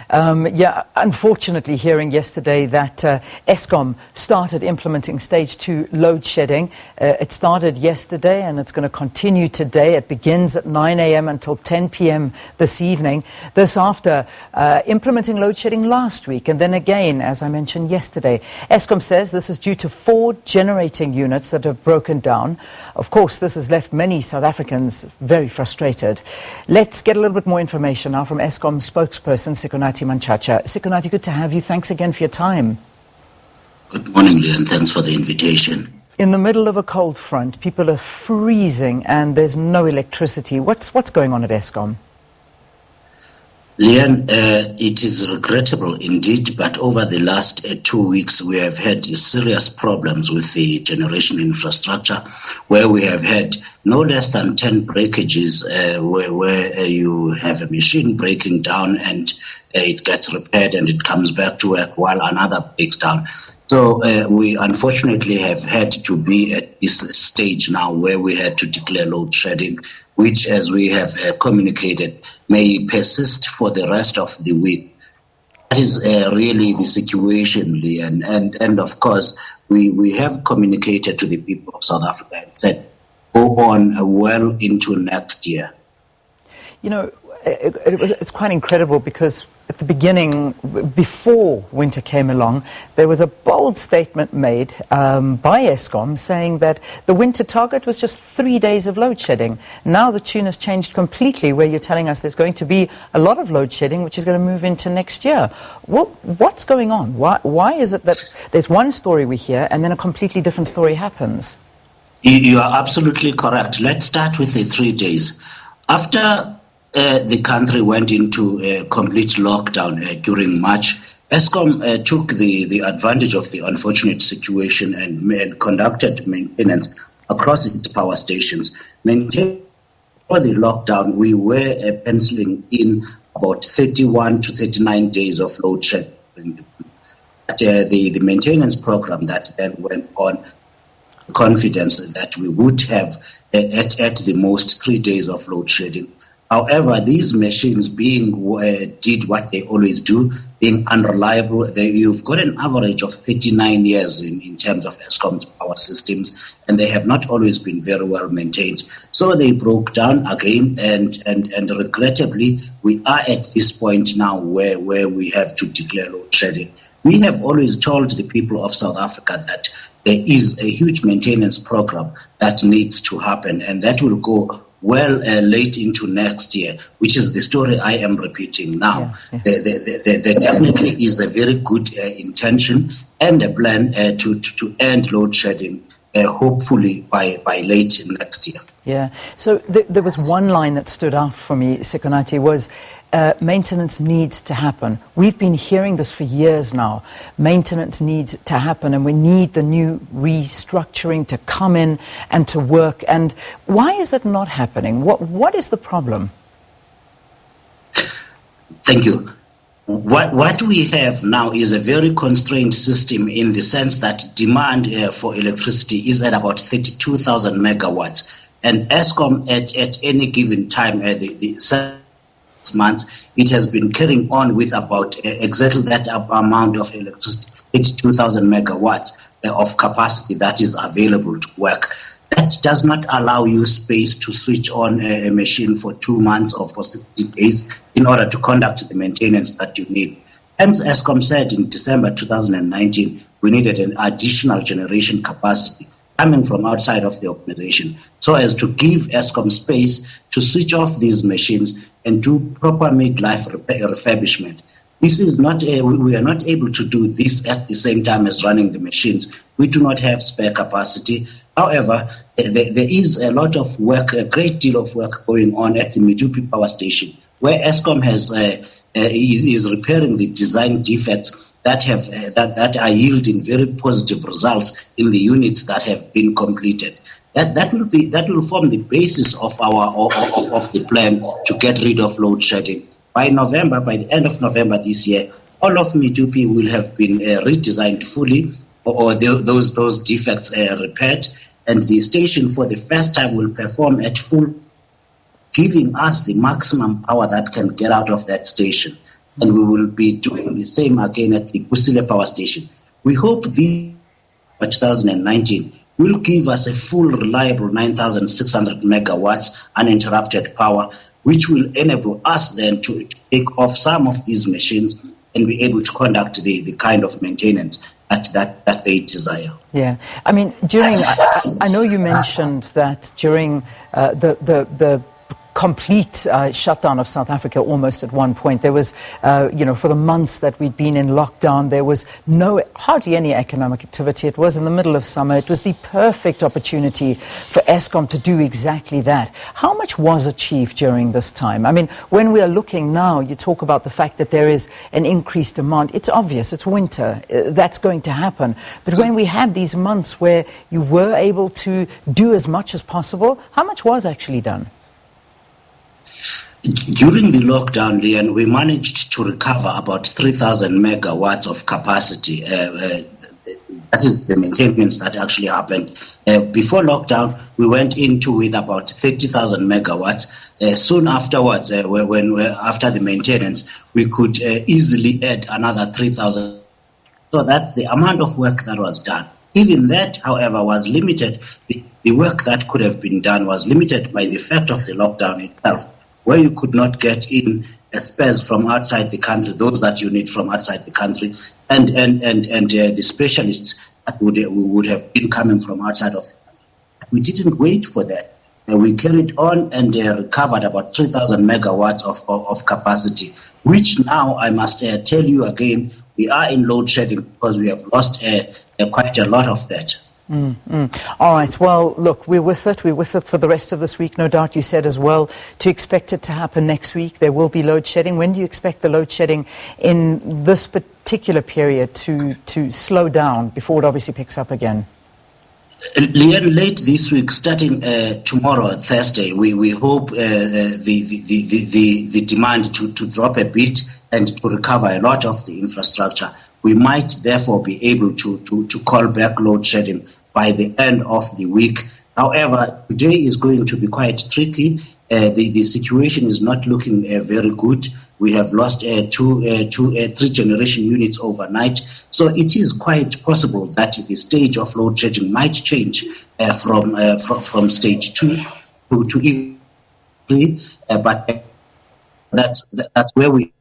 Unfortunately, hearing yesterday that Eskom started implementing stage 2 load shedding. It started yesterday and it's going to continue today. It begins at 9 a.m. until 10 p.m. this evening. This after implementing load shedding last week and then again, as I mentioned yesterday. Eskom says this is due to 4 generating units that have broken down. Of course, this has left many South Africans very frustrated. Let's get a little bit more information now from Eskom spokesperson Sikonathi Mantshantsha. Sikonathi, good to have you. Thanks again for your time. Good morning, Leon. Thanks for the invitation. In the middle of a cold front, people are freezing and there's no electricity. What's going on at Eskom? Leon, it is regrettable indeed, but over the last 2 weeks we have had serious problems with the generation infrastructure, where we have had no less than 10 breakages where you have a machine breaking down and it gets repaired and it comes back to work while another breaks down. So we unfortunately have had to be at this stage now where we had to declare load shedding, which, as we have communicated, may persist for the rest of the week. That is really the situation, Leon. And of course, we have communicated to the people of South Africa and said, go on well into next year. You know, it's quite incredible because at the beginning, before winter came along, there was a bold statement made by Eskom saying that the winter target was just 3 days of load shedding. Now the tune has changed completely, where you're telling us there's going to be a lot of load shedding, which is going to move into next year. What's going on? Why is it that there's one story we hear and then a completely different story happens? You are absolutely correct. Let's start with the 3 days. After the country went into a complete lockdown during March, Eskom took the advantage of the unfortunate situation and conducted maintenance across its power stations. For the lockdown, we were penciling in about 31 to 39 days of load shedding. The maintenance program that then went on, confidence that we would have at the most 3 days of load shedding. However, these machines did what they always do, being unreliable. You've got an average of 39 years in terms of Eskom's power systems, and they have not always been very well maintained. So they broke down again, and regrettably, we are at this point now where we have to declare load shedding. We have always told the people of South Africa that there is a huge maintenance program that needs to happen, and that will go well late into next year, which is the story I am repeating now. Yeah. There definitely is a very good intention and a plan to end load shedding, hopefully by late next year. Yeah. So there was one line that stood out for me, Sikonathi, was maintenance needs to happen. We've been hearing this for years now. Maintenance needs to happen, and we need the new restructuring to come in and to work. And why is it not happening? What is the problem? Thank you. What we have now is a very constrained system, in the sense that demand for electricity is at about 32,000 megawatts. And Eskom at any given time, the 6 months, it has been carrying on with about exactly that amount of electricity, 82,000 megawatts of capacity that is available to work. That does not allow you space to switch on a machine for 2 months or for 60 days in order to conduct the maintenance that you need. Hence, Eskom said in December 2019, we needed an additional generation capacity coming from outside of the organization, so as to give Eskom space to switch off these machines and do proper midlife refurbishment. This is not we are not able to do this at the same time as running the machines. We do not have spare capacity. However, there is a lot of work, a great deal of work going on at the Medupi power station, where Eskom is repairing the design defects that are yielding very positive results in the units that have been completed. That will form the basis of of the plan to get rid of load shedding. By the end of November this year, all of Medupi will have been redesigned fully, or those defects repaired, and the station for the first time will perform at full, giving us the maximum power that can get out of that station. and we will be doing the same again at the Kusile power station. We hope the 2019 will give us a full, reliable 9,600 megawatts uninterrupted power, which will enable us then to take off some of these machines and be able to conduct the kind of maintenance that they desire. Yeah, I mean, I know you mentioned that during the complete shutdown of South Africa almost at one point. There was, for the months that we'd been in lockdown, there was hardly any economic activity. It was in the middle of summer. It was the perfect opportunity for Eskom to do exactly that. How much was achieved during this time? I mean, when we are looking now, you talk about the fact that there is an increased demand. It's obvious, it's winter. That's going to happen. But when we had these months where you were able to do as much as possible, how much was actually done? During the lockdown, Leon, we managed to recover about 3,000 megawatts of capacity. That is the maintenance that actually happened. Before lockdown, we went into with about 30,000 megawatts. Soon afterwards, after the maintenance, we could easily add another 3,000. So that's the amount of work that was done. Even that, however, was limited. The work that could have been done was limited by the fact of the lockdown itself, where you could not get in spares from outside the country, those that you need from outside the country, and the specialists that would have been coming from outside of the country. We didn't wait for that. We carried on and recovered about 3,000 megawatts of capacity, which now I must tell you again, we are in load shedding because we have lost quite a lot of that. All right. Well, look, we're with it. We're with it for the rest of this week, no doubt. You said as well to expect it to happen next week. There will be load shedding. When do you expect the load shedding in this particular period to slow down before it obviously picks up again? Leon, late this week, starting tomorrow, Thursday, we hope the demand to drop a bit and to recover a lot of the infrastructure. We might therefore be able to call back load shedding by the end of the week. However, today is going to be quite tricky. The situation is not looking very good. We have lost three generation units overnight. So it is quite possible that the stage of load shedding might change from stage 2 to 3. But that's where we.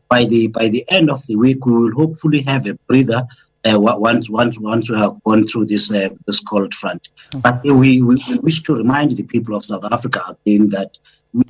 By the end of the week, we will hopefully have a breather once we have gone through this cold front. But we wish to remind the people of South Africa again that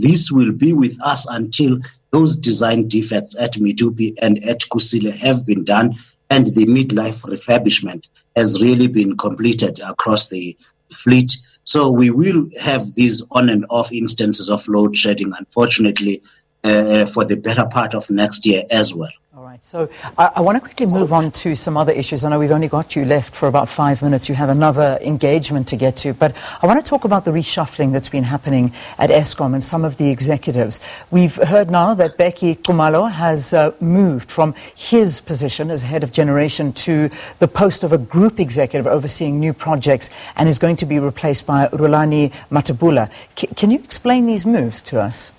this will be with us until those design defects at Medupi and at Kusile have been done, and the midlife refurbishment has really been completed across the fleet. So we will have these on and off instances of load shedding, unfortunately, for the better part of next year as well. All right, so I want to quickly move on to some other issues. I know we've only got you left for about 5 minutes. You have another engagement to get to, but I want to talk about the reshuffling that's been happening at Eskom and some of the executives. We've heard now that Becky Kumalo has moved from his position as head of generation to the post of a group executive overseeing new projects and is going to be replaced by Rulani Matabula. Can you explain these moves to us?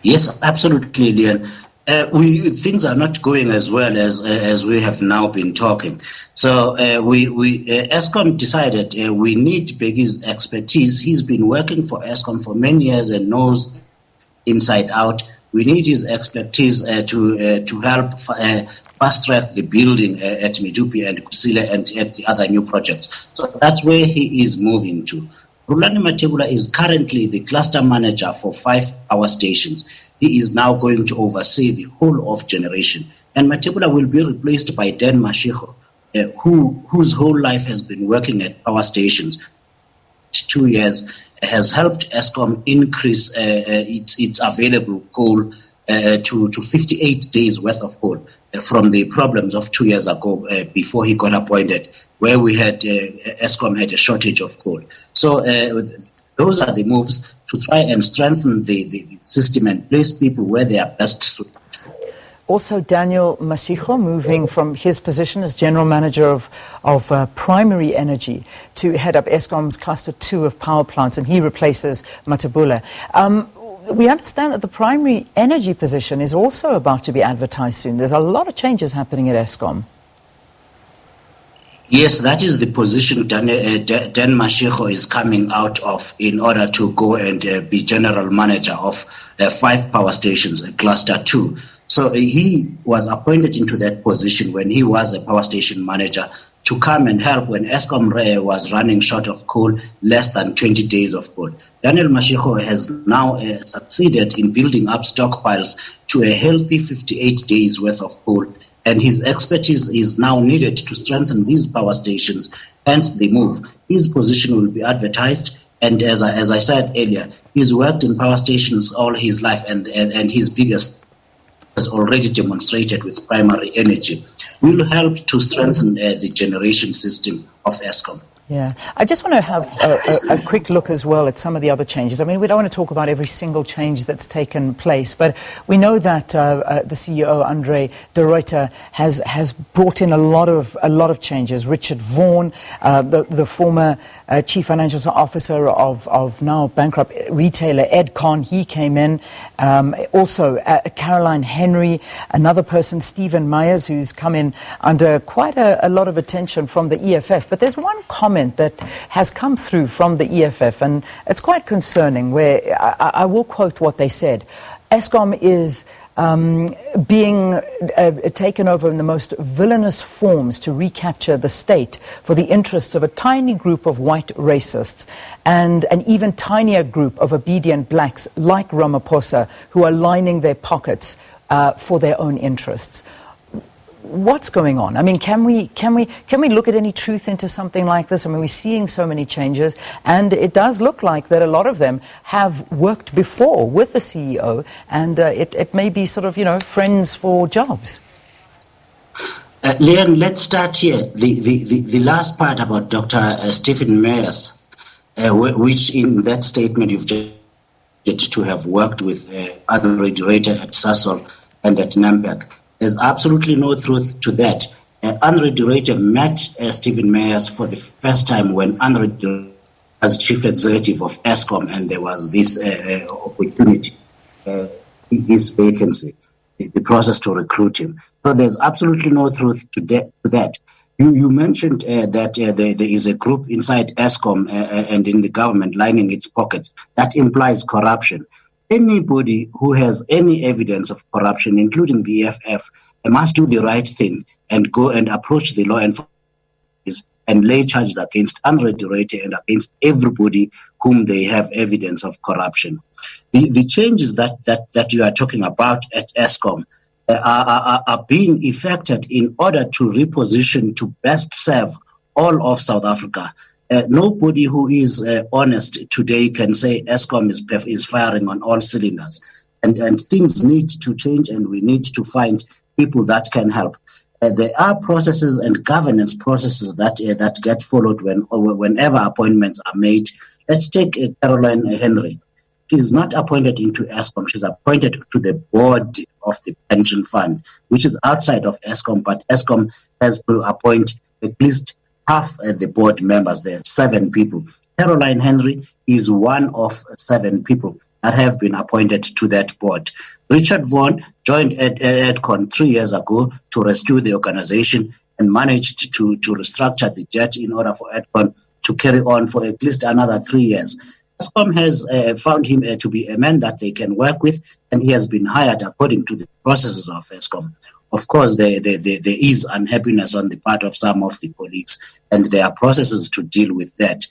Yes, absolutely, Leon. Things are not going as well as we have now been talking. So Eskom decided we need Becky's expertise. He's been working for Eskom for many years and knows inside out. We need his expertise to help fast track the building at Medupi and Kusile and at the other new projects. So that's where he is moving to. Rulani Matabula is currently the cluster manager for 5 power stations. He is now going to oversee the whole of generation. And Matabula will be replaced by Dan Mashiko, whose whole life has been working at power stations. 2 years has helped Eskom increase its available coal to 58 days worth of coal from the problems of 2 years ago before he got appointed, where we had Eskom had a shortage of coal. So those are the moves to try and strengthen the system and place people where they are best suited. Also, Daniel Masijo moving from his position as General Manager of Primary Energy to head up Eskom's Cluster 2 of power plants, and he replaces Matabula. We understand that the primary energy position is also about to be advertised soon. There's a lot of changes happening at Eskom. Yes, that is the position Dan Mashego is coming out of in order to go and be general manager of 5 power stations, cluster 2. So he was appointed into that position when he was a power station manager to come and help when Eskom was running short of coal, less than 20 days of coal. Daniel Mashego has now succeeded in building up stockpiles to a healthy 58 days worth of coal. And his expertise is now needed to strengthen these power stations, hence the move. His position will be advertised, and as I said earlier, he's worked in power stations all his life, and his biggest has already demonstrated with primary energy, will help to strengthen the generation system of Eskom. Yeah, I just want to have a quick look as well at some of the other changes. I mean, we don't want to talk about every single change that's taken place, but we know that the CEO, Andre de Ruyter, has brought in a lot of changes. Richard Vaughan, the former chief financial officer of now bankrupt retailer Edcon, he came in. Also, Caroline Henry, another person, Stephen Myers, who's come in under quite a lot of attention from the EFF. But there's one comment that has come through from the EFF, and it's quite concerning, where I will quote what they said. Eskom is being taken over in the most villainous forms to recapture the state for the interests of a tiny group of white racists and an even tinier group of obedient blacks like Ramaphosa, who are lining their pockets for their own interests. What's going on? I mean, can we look at any truth into something like this? I mean, we're seeing so many changes, and it does look like that a lot of them have worked before with the CEO, and it may be sort of, friends for jobs. Leon, let's start here. The last part about Dr. Stephen Myers, which in that statement you've just to have worked with Andre de Ruyter at Sasol and at Namberg. There's absolutely no truth to that. Andre de Ruyter met Stephen Myers for the first time when Andre de Ruyter was chief executive of Eskom, and there was this opportunity, this vacancy, the process to recruit him. So there's absolutely no truth to that. You mentioned that there is a group inside Eskom and in the government lining its pockets. That implies corruption. Anybody who has any evidence of corruption, including the EFF, must do the right thing and go and approach the law enforcement and lay charges against Andre de Ruyter and against everybody whom they have evidence of corruption. The changes that you are talking about at Eskom are being effected in order to reposition to best serve all of South Africa. Nobody who is honest today can say Eskom is firing on all cylinders, and things need to change, and we need to find people that can help. There are processes and governance processes that get followed whenever appointments are made. Let's take Caroline Henry. She is not appointed into Eskom. She's appointed to the board of the pension fund, which is outside of Eskom, but Eskom has to appoint at least half the board members. There are 7 people. Caroline Henry is one of 7 people that have been appointed to that board. Richard Vaughan joined Edcon 3 years ago to rescue the organization and managed to restructure the debt in order for Edcon to carry on for at least another 3 years. Eskom has found him to be a man that they can work with, and he has been hired according to the processes of Eskom. Of course, there is unhappiness on the part of some of the colleagues, and there are processes to deal with that.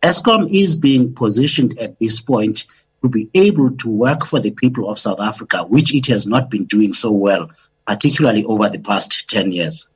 Eskom is being positioned at this point to be able to work for the people of South Africa, which it has not been doing so well, particularly over the past 10 years.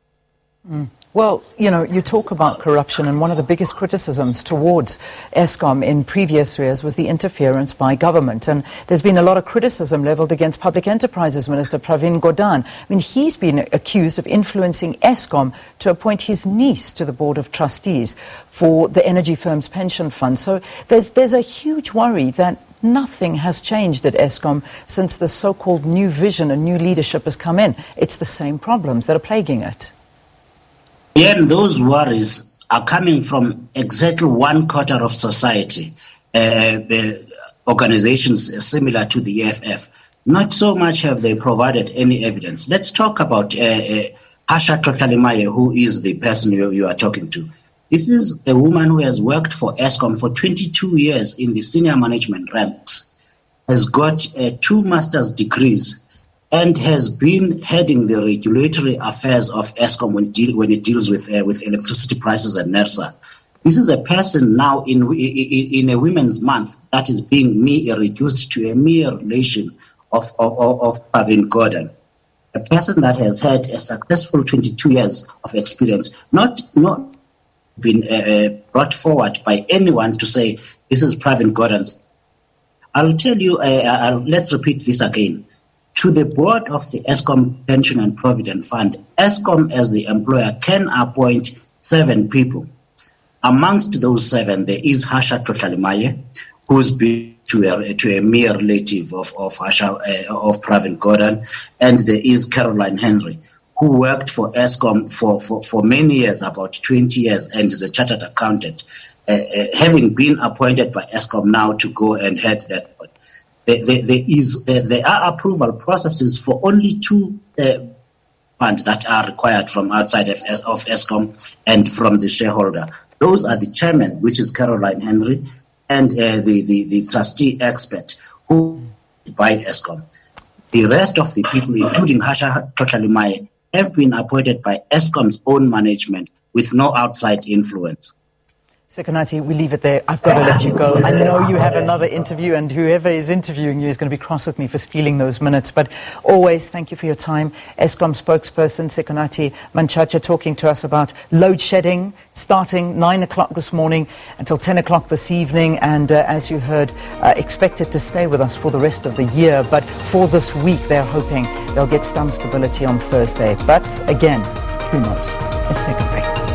Well, you talk about corruption, and one of the biggest criticisms towards Eskom in previous years was the interference by government. And there's been a lot of criticism leveled against Public Enterprises Minister Pravin Gordhan. I mean, he's been accused of influencing Eskom to appoint his niece to the Board of Trustees for the energy firm's pension fund. So there's a huge worry that nothing has changed at Eskom since the so-called new vision and new leadership has come in. It's the same problems that are plaguing it. Yeah, those worries are coming from exactly 1/4 of society. organizations similar to the EFF. Not so much have they provided any evidence. Let's talk about Hasha Totalimaye, who is the person you are talking to. This is a woman who has worked for Eskom for 22 years in the senior management ranks, has got 2 master's degrees, and has been heading the regulatory affairs of Eskom when it deals with electricity prices and NERSA. This is a person now in a Women's Month that is being reduced to a mere relation of Pravin Gordhan, a person that has had a successful 22 years of experience, not been brought forward by anyone to say this is Pravin Gordhan's. I'll tell you, let's repeat this again. To the board of the Eskom Pension and Provident Fund, Eskom as the employer can appoint 7 people. Amongst those 7, there is Hasha Totalimaye, who's been to a mere relative of Pravin Gordhan, and there is Caroline Henry, who worked for Eskom for many years, about 20 years, and is a chartered accountant, having been appointed by Eskom now to go and head that board. There are approval processes for only 2 funds that are required from outside of Eskom and from the shareholder. Those are the chairman, which is Caroline Henry, and the trustee expert who by Eskom. The rest of the people, including Hasha Totalimaye, have been appointed by Eskom's own management with no outside influence. Sikonathi, we leave it there. I've got to let you go. I know you have another interview, and whoever is interviewing you is going to be cross with me for stealing those minutes. But always, thank you for your time. Eskom spokesperson Sikonathi Mantshantsha talking to us about load shedding, starting 9 o'clock this morning until 10 o'clock this evening. And as you heard, expected to stay with us for the rest of the year. But for this week, they're hoping they'll get some stability on Thursday. But again, who knows? Let's take a break.